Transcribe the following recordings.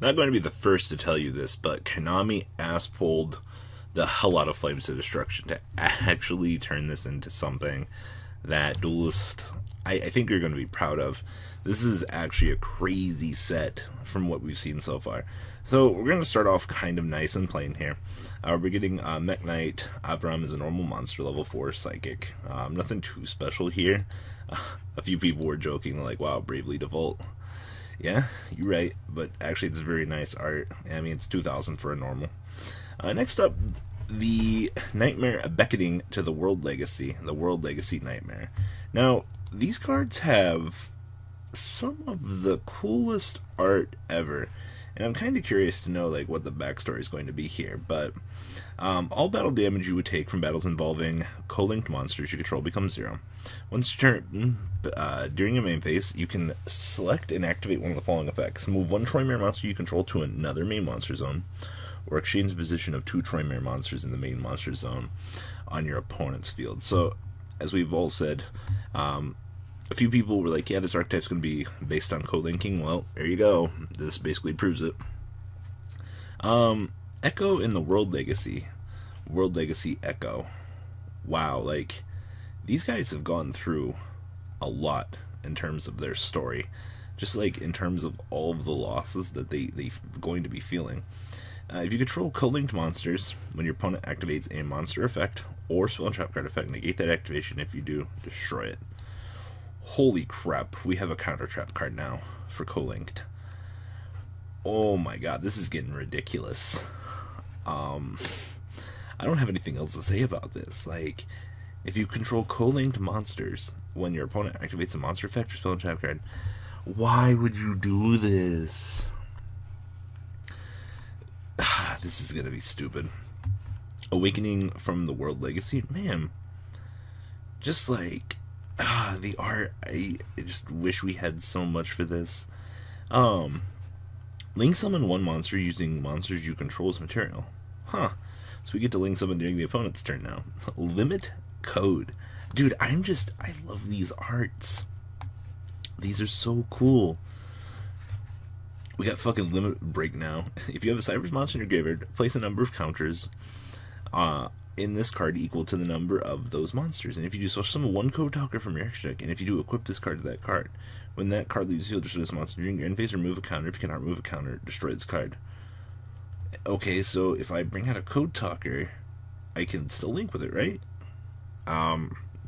Not going to be the first to tell you this, but Konami ass-pulled the hell out of Flames of Destruction to actually turn this into something that Duelist, I think you're going to be proud of. This is actually a crazy set from what we've seen so far. So we're going to start off kind of nice and plain here. We're getting Mech Knight. Avram is a normal monster, level 4 psychic. Nothing too special here. A few people were joking, like, wow, Bravely Default. Yeah, you're right, but actually it's very nice art. I mean, it's 2,000 for a normal. Next up, the Nightmare Beckoning to the World Legacy Nightmare. Now, these cards have some of the coolest art ever, and I'm kind of curious to know like what the backstory is going to be here. But all battle damage you would take from battles involving co-linked monsters you control becomes 0. Once your turn, during your main phase, you can select and activate one of the following effects: move one Troymare monster you control to another main monster zone, or exchange the position of 2 Troymare monsters in the main monster zone on your opponent's field. So, as we've all said, a few people were like, yeah, this archetype's going to be based on co-linking. Well, there you go. This basically proves it. Echo in the World Legacy Echo. Wow, like, these guys have gone through a lot in terms of their story. Just like in terms of all of the losses that they're going to be feeling. If you control co-linked monsters, when your opponent activates a monster effect or spell and trap card effect, negate that activation. If you do, destroy it. Holy crap, we have a counter trap card now for co-linked. Oh my god, this is getting ridiculous. I don't have anything else to say about this. Like, if you control co-linked monsters, when your opponent activates a monster effect or spell and trap card, why would you do this? This is gonna be stupid. Awakening from the World Legacy, man. Just like the art, I just wish we had so much for this. Link summon one monster using monsters you control as material. Huh. So we get to link summon during the opponent's turn now. Limit code. Dude, I love these arts. These are so cool. We got fucking limit break now. If you have a Cyber's monster in your graveyard, place a number of counters in this card equal to the number of those monsters. And if you do, so summon one code talker from your extra deck, and if you do, equip this card to that card. When that card leaves the field, destroy this monster during your end phase, remove a counter. If you cannot remove a counter, destroy this card. Okay, so if I bring out a code talker, I can still link with it, right?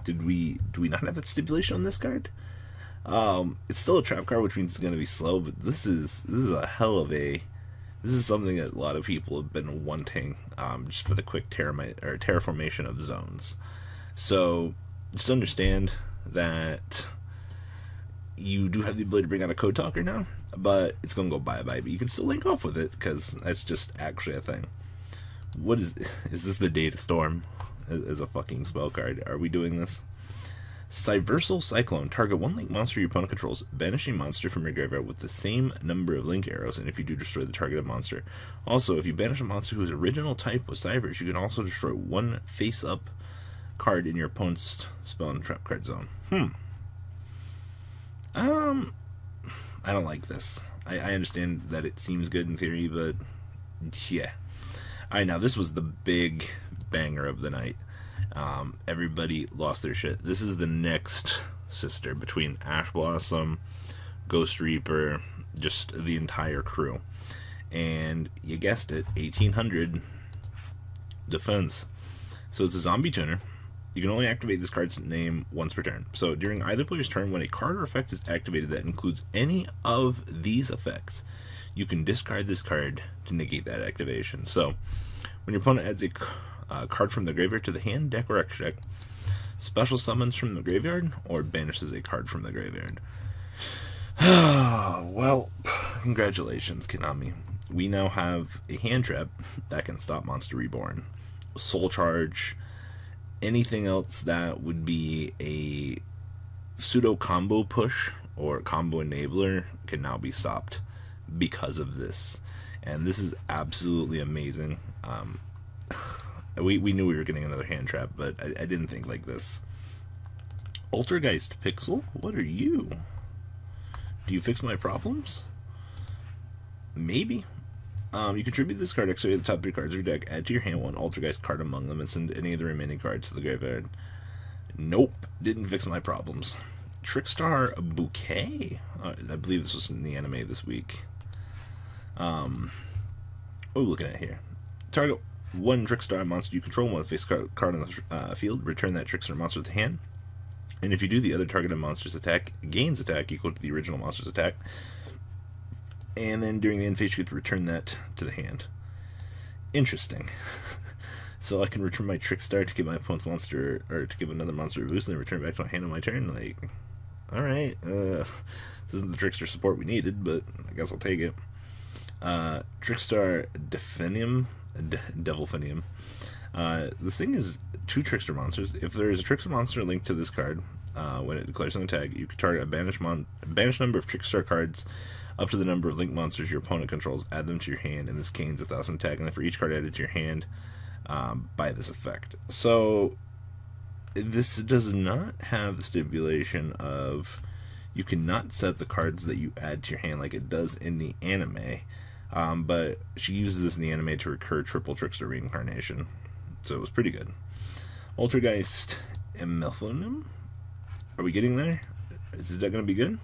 Do we not have that stipulation on this card? It's still a trap card, which means it's going to be slow, but this is a hell of a... This is something that a lot of people have been wanting, just for the quick terraformation of zones. So, just understand that you do have the ability to bring out a code talker now, but it's going to go bye-bye, but you can still link off with it, because that's just actually a thing. What is this the Data Storm as a fucking spell card? Are we doing this? Cyversal Cyclone. Target one link monster your opponent controls, banishing monster from your graveyard with the same number of link arrows, and if you do, destroy the targeted monster. Also, if you banish a monster whose original type was Cybers, you can also destroy one face-up card in your opponent's spell and trap card zone. I don't like this. I understand that it seems good in theory, but yeah. Alright, now this was the big banger of the night. Everybody lost their shit. This is the next sister between Ash Blossom, Ghost Reaper, just the entire crew. And you guessed it, 1800 defense. So it's a zombie tuner. You can only activate this card's name once per turn. So during either player's turn, when a card or effect is activated that includes any of these effects, you can discard this card to negate that activation. So when your opponent adds a card from the graveyard to the hand, deck, or extra deck, special summons from the graveyard, or banishes a card from the graveyard. Well, congratulations, Konami. We now have a hand trap that can stop Monster Reborn. Soul Charge, anything else that would be a pseudo combo push or combo enabler can now be stopped because of this. And this is absolutely amazing. We knew we were getting another hand trap, but I didn't think like this. Altergeist Pixel, what are you? Do you fix my problems? Maybe. You contribute this card extra to the top 3 cards of your deck, add to your hand one Altergeist card among them, and send any of the remaining cards to the graveyard. Nope, didn't fix my problems. Trickstar Bouquet? I believe this was in the anime this week. What are we looking at here? Target one Trickstar monster you control, one face card on the field, return that Trickstar monster to the hand. And if you do, the other targeted monster's attack gains attack equal to the original monster's attack. And then during the end phase, you get to return that to the hand. Interesting. So I can return my Trickstar to give my opponent's monster, or to give another monster a boost, and then return it back to my hand on my turn. Like, alright. This isn't the Trickstar support we needed, but I guess I'll take it. Trickstar Devilfinium. The thing is, 2 Trickstar monsters. If there is a Trickstar monster linked to this card, when it declares an attack, you can target a banished number of Trickstar cards up to the number of linked monsters your opponent controls, add them to your hand, and this gains 1,000 attack, and then for each card added to your hand by this effect. So, this does not have the stipulation of you cannot set the cards that you add to your hand like it does in the anime, but she uses this in the anime to recur triple Trickstar reincarnation, so it was pretty good. Altergeist Emelphonium? Are we getting there? Is that going to be good?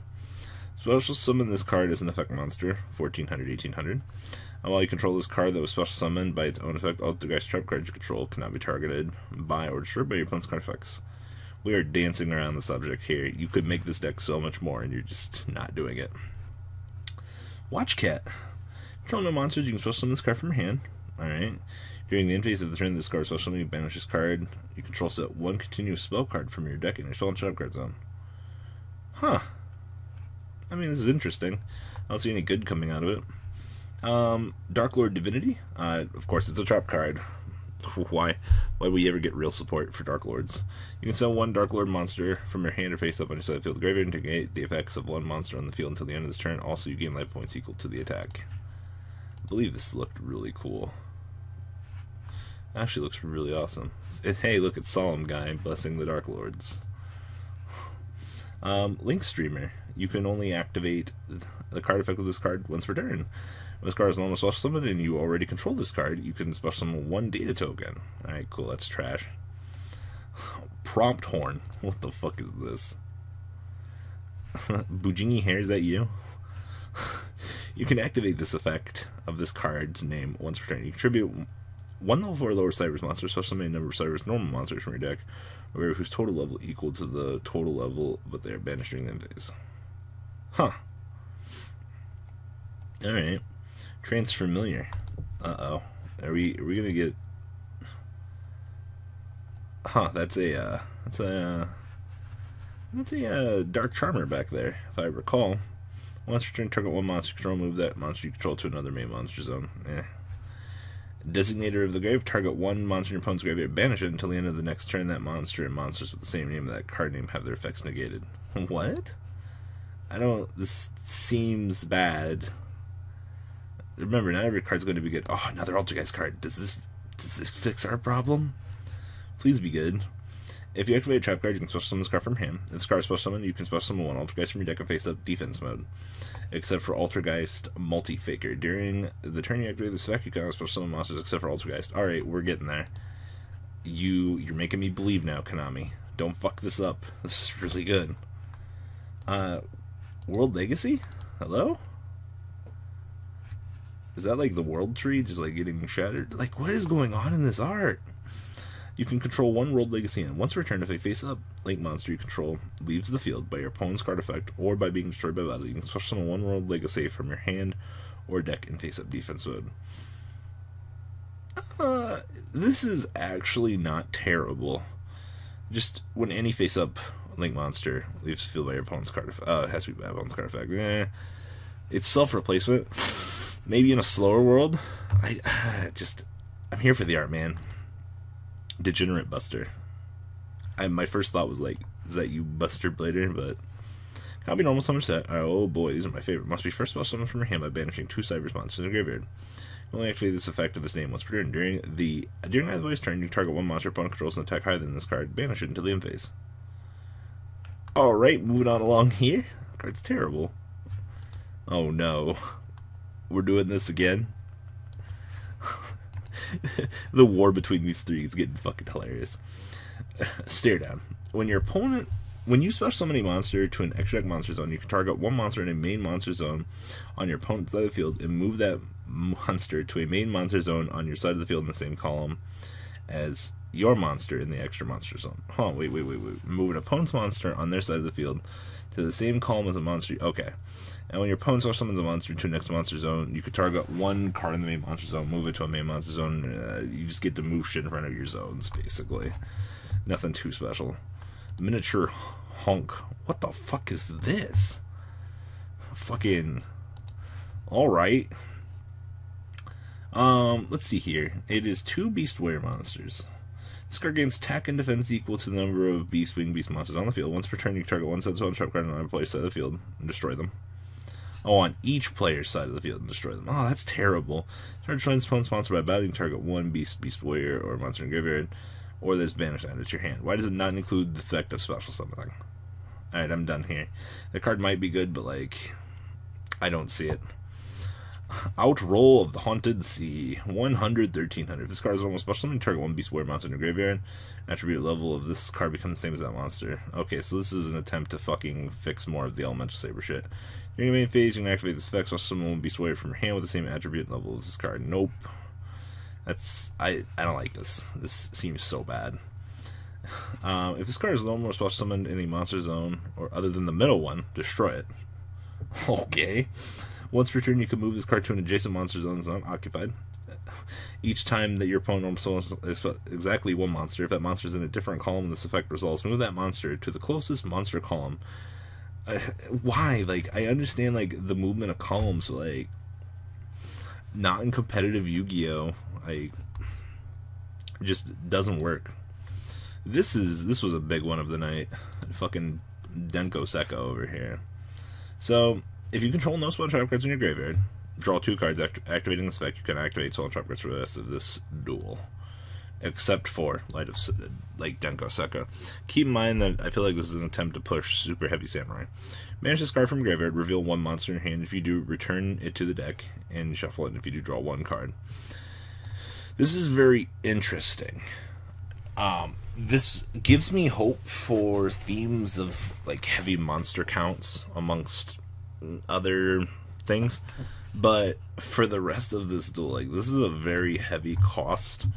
Special summon this card as an effect monster, 1400, 1800. And while you control this card that was special summoned by its own effect, Altergeist trap cards you control cannot be targeted by or destroyed by your opponent's card effects. We are dancing around the subject here. You could make this deck so much more, and you're just not doing it. Watch Cat. Control no monsters, you can special summon this card from your hand. Alright. During the end phase of the turn of this card special summon, you banish this card. You control set 1 continuous spell card from your deck in your spell and trap card zone. Huh. I mean, this is interesting. I don't see any good coming out of it. Dark Lord Divinity. Of course, it's a trap card. Why would we ever get real support for Dark Lords? You can sell 1 Dark Lord monster from your hand or face up on your side of the field graveyard and negate the effects of 1 monster on the field until the end of this turn. Also, you gain life points equal to the attack. I believe this looked really cool. It actually looks really awesome. Hey, look, it's Solemn Guy blessing the Dark Lords. Link Streamer. You can only activate the card effect of this card once per turn. When this card is normal special summon and you already control this card, you can special summon 1 data token. Alright, cool, that's trash. Prompt Horn. What the fuck is this? Bujingi Hair, is that you? You can activate this effect of this card's name once per turn. You contribute 1 level 4 lower Cybers monster, special summon a number of Cybers normal monsters from your deck, or whose total level equal to the total level, but they are banished during the end phase. Huh. Alright. Transfamiliar. Uh-oh. Are we gonna get... Huh, that's a Dark Charmer back there, if I recall. Once per turn, target 1 monster you control, move that monster you control to another main monster zone. Designator of the grave, target 1 monster in your opponent's graveyard, banish it until the end of the next turn. That monster and monsters with the same name of that card name have their effects negated. What? This seems bad. Remember, not every card's going to be good. Oh, another Altergeist card. Does this fix our problem? Please be good. If you activate a trap card, you can special summon this card from hand. If this card is special summoned, you can special summon 1 Altergeist from your deck and face up defense mode. Except for Altergeist Multi-Faker. During the turn you activate this effect, you can only special summon monsters except for Altergeist. Alright, we're getting there. You're making me believe now, Konami. Don't fuck this up. This is really good. World Legacy? Hello? Is that like the world tree just like getting shattered? Like, what is going on in this art? You can control 1 World Legacy, and once per turn, if a face-up link monster you control leaves the field by your opponent's card effect or by being destroyed by battle, you can special summon 1 World Legacy from your hand or deck in face-up defense mode. This is actually not terrible. Just when any face-up link monster leaves the field by your opponent's card effect, it has to be by opponent's card effect. It's self-replacement. Maybe in a slower world. I'm here for the art, man. Degenerate Buster. My first thought was like, is that you, Buster Blader? But cannot be normal summon set. Oh boy, these are my favorite. Must be first special summon from your hand by banishing 2 Cybers monsters in the graveyard. You only activate this effect of this name once per turn. During either player's turn, you target 1 monster opponent controls and attack higher than this card. Banish it until the end phase. Alright, moving on along here. That card's terrible. Oh no. We're doing this again. The war between these three is getting fucking hilarious. Stare down. When you special summon a monster to an extra deck monster zone, you can target one monster in a main monster zone on your opponent's side of the field and move that monster to a main monster zone on your side of the field in the same column as your monster in the extra monster zone. Hold on, wait. Move an opponent's monster on their side of the field to the same column as a monster. Okay. And when your opponent special summons a monster to a next monster zone, you can target one card in the main monster zone, move it to a main monster zone. You just get to move shit in front of your zones, basically. Nothing too special. Miniature honk. What the fuck is this? Fucking. Alright. Let's see here. It is 2 Beast Warrior monsters. This card gains attack and defense equal to the number of Beast Wing Beast monsters on the field. Once per turn, you can target one set of trap card on another player's side of the field and destroy them. Oh, on each player's side of the field and destroy them. Oh, that's terrible. Target joins opponent's monster by battling. Target one Beast Warrior, or monster in graveyard, or this banished item to your hand. Why does it not include the effect of special summoning? Alright, I'm done here. The card might be good, but, like, I don't see it. Outroll of the Haunted Sea. 100, 1300. If this card is almost special summon, target one Beast Warrior monster in your graveyard. Attribute level of this card becomes the same as that monster. Okay, so this is an attempt to fucking fix more of the Elemental Saber shit. During your main phase, you can activate this effect, special summon one Beast Warrior from your hand with the same attribute level as this card. Nope. I don't like this. This seems so bad. If this card is no more special summoned in a monster zone, or other than the middle one, destroy it. Okay. Once per turn, you can move this card to an adjacent monster zone that's not occupied. Each time that your opponent summons exactly one monster, if that monster is in a different column, this effect resolves. Move that monster to the closest monster column. Why? Like, I understand, like, the movement of columns, but, like, not in competitive Yu-Gi-Oh! Like, it just doesn't work. This was a big one of the night. Fucking Denko Sekka over here. So, if you control no spell trap cards in your graveyard, draw 2 cards. After activating this effect, you can activate spell trap cards for the rest of this duel. Except for Light of like Denko Sekka. Keep in mind that I feel like this is an attempt to push Super Heavy Samurai. Manage this card from graveyard, reveal one monster in your hand. If you do, return it to the deck and shuffle it. And if you do, draw 1 card. This is very interesting. This gives me hope for themes of like heavy monster counts amongst other things, but for the rest of this duel, like, this is a very heavy cost,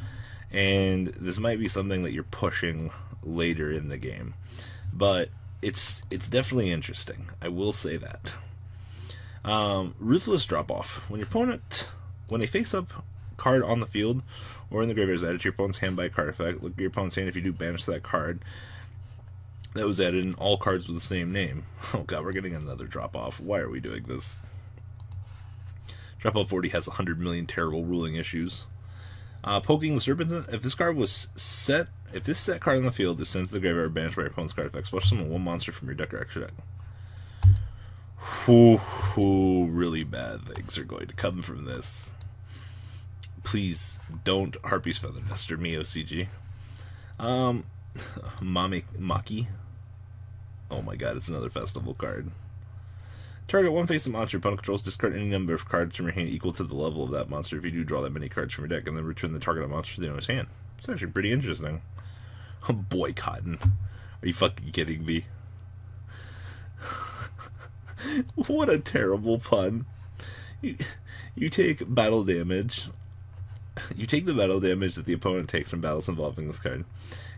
and this might be something that you're pushing later in the game, but it's definitely interesting. I will say that. Ruthless Drop Off. When a face-up card on the field or in the graveyard is added to your opponent's hand by a card effect, look at your opponent's hand. If you do, banish that card that was added in all cards with the same name. Oh god, we're getting another drop off. Why are we doing this? Drop off 40 has 100 million terrible ruling issues. Poking the Serpents. If this card was set, if this set card on the field is sent to the graveyard or banished by your opponent's card effect, special summon one monster from your deck or extra deck. Really bad things are going to come from this. Please don't Harpy's Feather Nester me, OCG. Maki. Oh my god, it's another festival card. Target one face-up monster your opponent controls, discard any number of cards from your hand equal to the level of that monster. If you do, draw that many cards from your deck, and then return the target monster to the owner's hand. It's actually pretty interesting. Boycotting. Are you fucking kidding me? What a terrible pun. You take battle damage. You take the battle damage that the opponent takes from battles involving this card.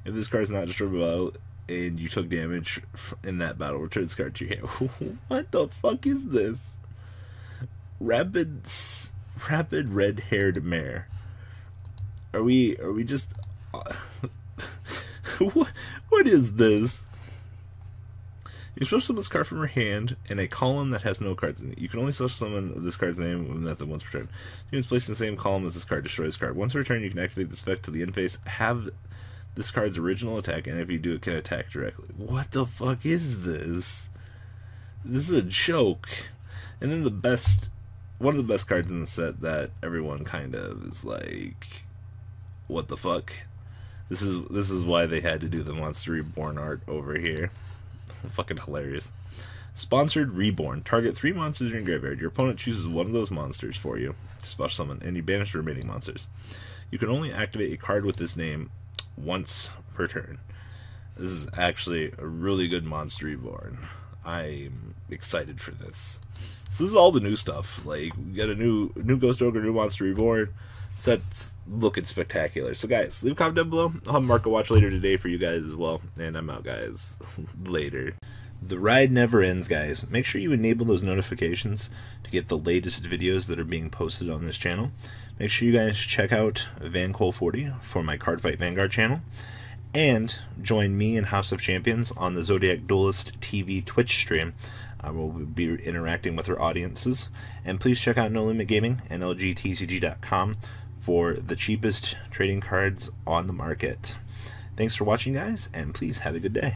If this card is not destroyed by battle and you took damage in that battle, return this card to your hand. What the fuck is this? Rapid red-haired mare. Are we just what is this? You special summon this card from your hand in a column that has no cards in it. You can only special summon this card's name with method once per turn. You can place in the same column as this card destroys card. Once per turn, you can activate this effect to the end phase, have this card's original attack, and if you do, it can attack directly. What the fuck is this? This is a joke. And then one of the best cards in the set that everyone kind of is like, what the fuck? This is why they had to do the Monster Reborn art over here. Fucking hilarious. Sponsored Reborn. Target 3 monsters in your graveyard. Your opponent chooses one of those monsters for you to special summon, and you banish the remaining monsters. You can only activate a card with this name once per turn. This is actually a really good monster Reborn. I'm excited for this. So this is all the new stuff. Like, we got a new Ghost Ogre, new Monster Reborn. Sets looking spectacular. So guys, leave a comment down below. I'll have Marco watch later today for you guys as well. And I'm out, guys. Later. The ride never ends, guys. Make sure you enable those notifications to get the latest videos that are being posted on this channel. Make sure you guys check out VanCole40 for my Cardfight Vanguard channel. And join me and House of Champions on the Zodiac Duelist TV Twitch stream. We'll be interacting with our audiences. And please check out No Limit Gaming and LGTCG.com for the cheapest trading cards on the market. Thanks for watching, guys, and please have a good day.